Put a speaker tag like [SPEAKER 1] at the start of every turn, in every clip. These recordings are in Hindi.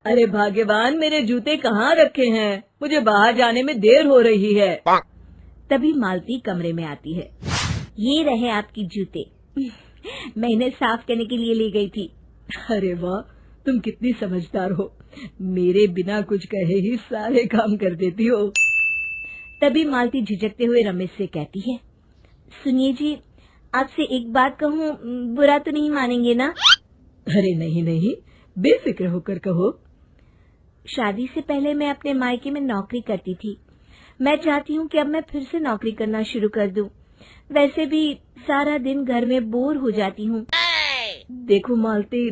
[SPEAKER 1] अरे भाग्यवान, मेरे जूते कहाँ रखे हैं? मुझे बाहर जाने में देर हो रही है।
[SPEAKER 2] तभी मालती कमरे में आती है। ये रहे आपकी जूते। मैं इन्हें साफ करने के लिए ले गई थी।
[SPEAKER 1] अरे वाह, तुम कितनी समझदार हो। मेरे बिना कुछ कहे ही सारे काम कर देती हो।
[SPEAKER 2] तभी मालती झिझकते हुए रमेश से कहती है, सुनिए जी, आपसे एक बात कहूँ, बुरा तो नहीं मानेंगे ना?
[SPEAKER 1] अरे नहीं नहीं, बेफिक्र होकर कहो।
[SPEAKER 2] शादी से पहले मैं अपने मायके में नौकरी करती थी। मैं चाहती हूँ कि अब मैं फिर से नौकरी करना शुरू कर दूं। वैसे भी सारा दिन घर में बोर हो जाती हूँ।
[SPEAKER 1] देखो मालती,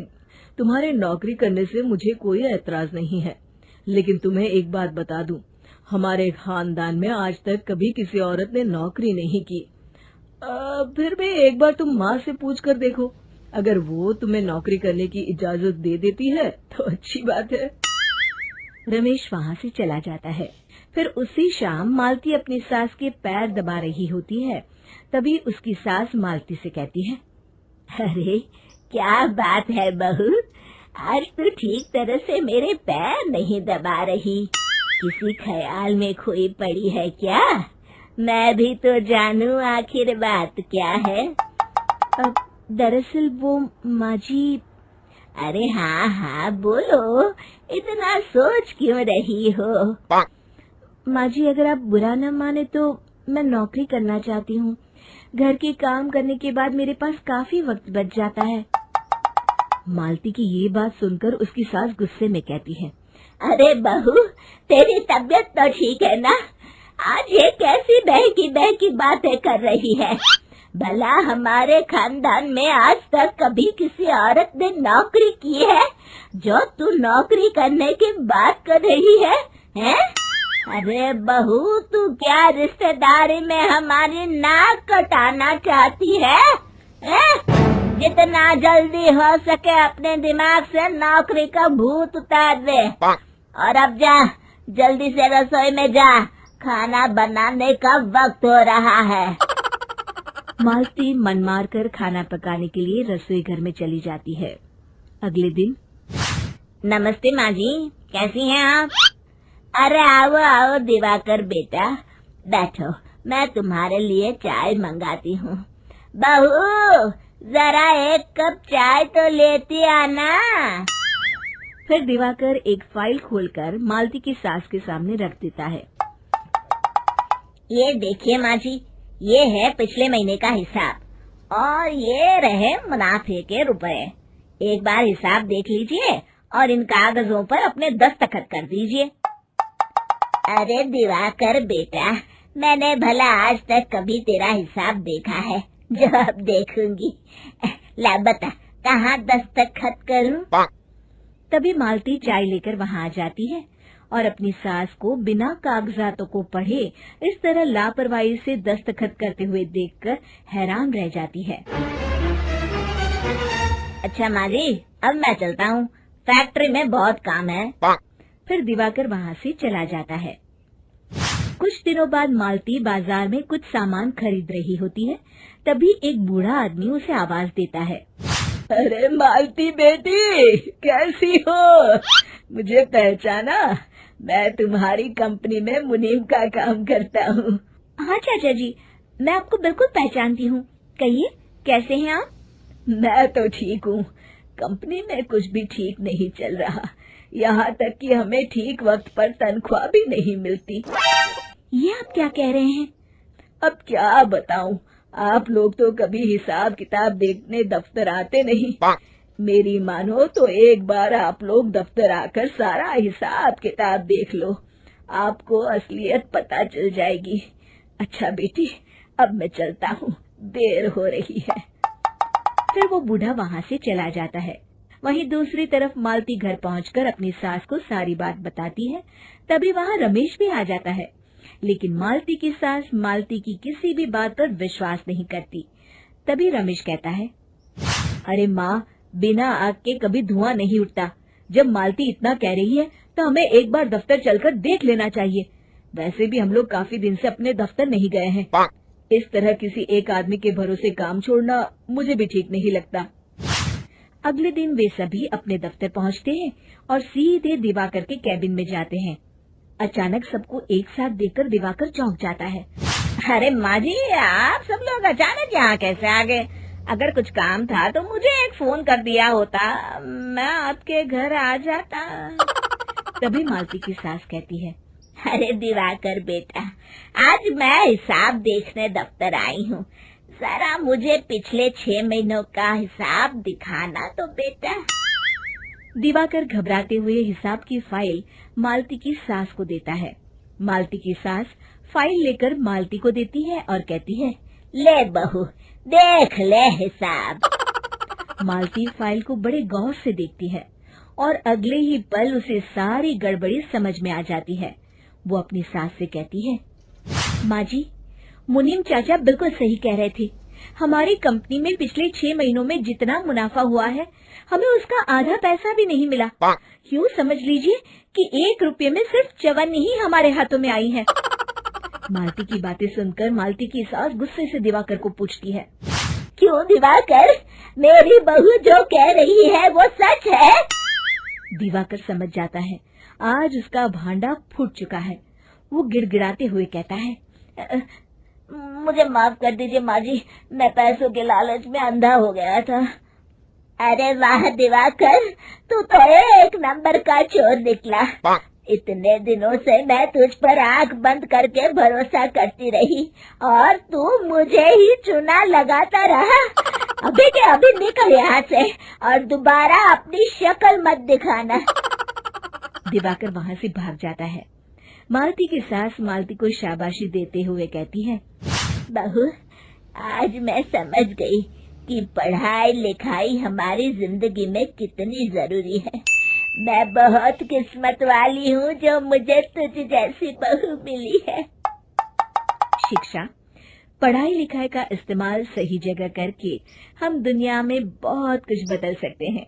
[SPEAKER 1] तुम्हारे नौकरी करने से मुझे कोई ऐतराज नहीं है, लेकिन तुम्हें एक बात बता दूं, हमारे खानदान में आज तक कभी किसी औरत ने नौकरी नहीं की। फिर भी एक बार तुम माँ से पूछ कर देखो, अगर वो तुम्हें नौकरी करने की इजाजत दे देती है तो अच्छी बात है।
[SPEAKER 2] रमेश वहाँ से चला जाता है। फिर उसी शाम मालती अपनी सास के पैर दबा रही होती है। तभी उसकी सास मालती से कहती है, अरे क्या बात है बहू, आज तो ठीक तरह से मेरे पैर नहीं दबा रही। किसी ख्याल में खोई पड़ी है क्या? मैं भी तो जानूं आखिर बात क्या है। दरअसल वो माँ जी। अरे हाँ हाँ बोलो, इतना सोच क्यों रही हो? माँ जी, अगर आप बुरा न माने तो मैं नौकरी करना चाहती हूँ। घर के काम करने के बाद मेरे पास काफी वक्त बच जाता है। मालती की ये बात सुनकर उसकी सास गुस्से में कहती है, अरे बहू, तेरी तबीयत तो ठीक है ना? आज ये कैसी बहकी बातें कर रही है? भला हमारे खानदान में आज तक कभी किसी औरत ने नौकरी की है जो तू नौकरी करने की बात कर रही है, हैं? अरे बहू, तू क्या रिश्तेदारी में हमारी नाक कटाना चाहती है? जितना जल्दी हो सके अपने दिमाग से नौकरी का भूत उतार दे, और अब जा, जल्दी से रसोई में जा, खाना बनाने का वक्त हो रहा है। मालती मन मार कर खाना पकाने के लिए रसोई घर में चली जाती है। अगले दिन, नमस्ते माँ जी, कैसी हैं आप? अरे आओ आओ दिवाकर बेटा, बैठो, मैं तुम्हारे लिए चाय मंगाती हूँ। बहू, जरा एक कप चाय तो लेती आना। फिर दिवाकर एक फाइल खोलकर मालती की सास के सामने रख देता है। ये देखिए माँ जी, ये है पिछले महीने का हिसाब और ये रहे मुनाफे के रुपए। एक बार हिसाब देख लीजिए और इन कागजों पर अपने दस्तखत कर दीजिए। अरे दिवाकर बेटा, मैंने भला आज तक कभी तेरा हिसाब देखा है जो अब देखूंगी? ला बता, कहाँ दस्तखत करूं? तभी मालती चाय लेकर वहाँ आ जाती है और अपनी सास को बिना कागजातों को पढ़े इस तरह लापरवाही से दस्तखत करते हुए देखकर हैरान रह जाती है। अच्छा माँ जी, अब मैं चलता हूँ, फैक्ट्री में बहुत काम है। फिर दिवाकर वहाँ से चला जाता है। कुछ दिनों बाद मालती बाजार में कुछ सामान खरीद रही होती है। तभी एक बूढ़ा आदमी उसे आवाज देता है,
[SPEAKER 1] अरे मालती बेटी, कैसी हो? मुझे पहचाना? मैं तुम्हारी कंपनी में मुनीम का काम करता हूँ।
[SPEAKER 2] हाँ चाचा जी, मैं आपको बिल्कुल पहचानती हूँ। कहिए, कैसे हैं आप?
[SPEAKER 1] मैं तो ठीक हूँ। कंपनी में कुछ भी ठीक नहीं चल रहा, यहाँ तक कि हमें ठीक वक्त पर तनख्वाह भी नहीं मिलती।
[SPEAKER 2] ये आप क्या कह रहे हैं?
[SPEAKER 1] अब क्या बताऊँ, आप लोग तो कभी हिसाब किताब देखने दफ्तर आते नहीं। मेरी मानो तो एक बार आप लोग दफ्तर आकर सारा हिसाब किताब देख लो, आपको असलियत पता चल जाएगी। अच्छा बेटी, अब मैं चलता हूँ, देर हो रही है।
[SPEAKER 2] फिर वो बूढ़ा वहाँ से चला जाता है। वहीं दूसरी तरफ मालती घर पहुंचकर अपनी सास को सारी बात बताती है। तभी वहाँ रमेश भी आ जाता है, लेकिन मालती की सास मालती की किसी भी बात पर विश्वास नहीं करती। तभी रमेश कहता है, अरे माँ, बिना आग के कभी धुआं नहीं उठता। जब मालती इतना कह रही है तो हमें एक बार दफ्तर चलकर देख लेना चाहिए। वैसे भी हम लोग काफी दिन से अपने दफ्तर नहीं गए हैं। इस तरह किसी एक आदमी के भरोसे काम छोड़ना मुझे भी ठीक नहीं लगता।
[SPEAKER 1] अगले दिन वे सभी अपने दफ्तर पहुंचते हैं और सीधे दिवाकर के कैबिन में जाते हैं। अचानक सबको एक साथ देखकर दिवाकर चौंक जाता है।
[SPEAKER 2] अरे माँ जी, आप सब लोग अचानक यहाँ कैसे आ गए? अगर कुछ काम था तो मुझे एक फोन कर दिया होता, मैं आपके घर आ जाता।
[SPEAKER 1] तभी मालती की सास कहती है,
[SPEAKER 2] अरे दिवाकर बेटा, आज मैं हिसाब देखने दफ्तर आई हूँ, जरा मुझे पिछले 6 महीनों का हिसाब दिखाना तो बेटा।
[SPEAKER 1] दिवाकर घबराते हुए हिसाब की फाइल मालती की सास को देता है। मालती की सास फाइल लेकर मालती को देती है और कहती है,
[SPEAKER 2] ले बहू, देख ले हिसाब।
[SPEAKER 1] मालती फाइल को बड़े गौर से देखती है और अगले ही पल उसे सारी गड़बड़ी समझ में आ जाती है। वो अपनी सास से कहती है, माँ जी, मुनीम चाचा बिल्कुल सही कह रहे थे। हमारी कंपनी में पिछले 6 महीनों में जितना मुनाफा हुआ है, हमें उसका आधा पैसा भी नहीं मिला। यूँ समझ लीजिए कि 1 रुपये में सिर्फ चवन्नी ही हमारे हाथों में आई है। मालती की बातें सुनकर मालती की सास गुस्से से दिवाकर को पूछती है,
[SPEAKER 2] क्यों दिवाकर, मेरी बहू जो कह रही है वो सच है?
[SPEAKER 1] दिवाकर समझ जाता है आज उसका भांडा फूट चुका है। वो गिड़गिड़ाते हुए कहता है,
[SPEAKER 2] मुझे माफ कर दीजिए माँ जी, मैं पैसों के लालच में अंधा हो गया था। अरे वाह दिवाकर, तू तो एक नंबर का चोर निकला। इतने दिनों से मैं तुझ पर आंख बंद करके भरोसा करती रही और तू मुझे ही चुना लगाता रहा। अभी के अभी निकल यहाँ से और दोबारा अपनी शक्ल मत दिखाना।
[SPEAKER 1] दिवाकर वहाँ से भाग जाता है। मालती की सास मालती को शाबाशी देते हुए कहती है,
[SPEAKER 2] बहू, आज मैं समझ गई कि पढ़ाई लिखाई हमारी जिंदगी में कितनी जरूरी है। मैं बहुत किस्मत वाली हूँ जो मुझे तुझ जैसी बहू मिली है।
[SPEAKER 1] शिक्षा, पढ़ाई लिखाई का इस्तेमाल सही जगह करके हम दुनिया में बहुत कुछ बदल सकते हैं।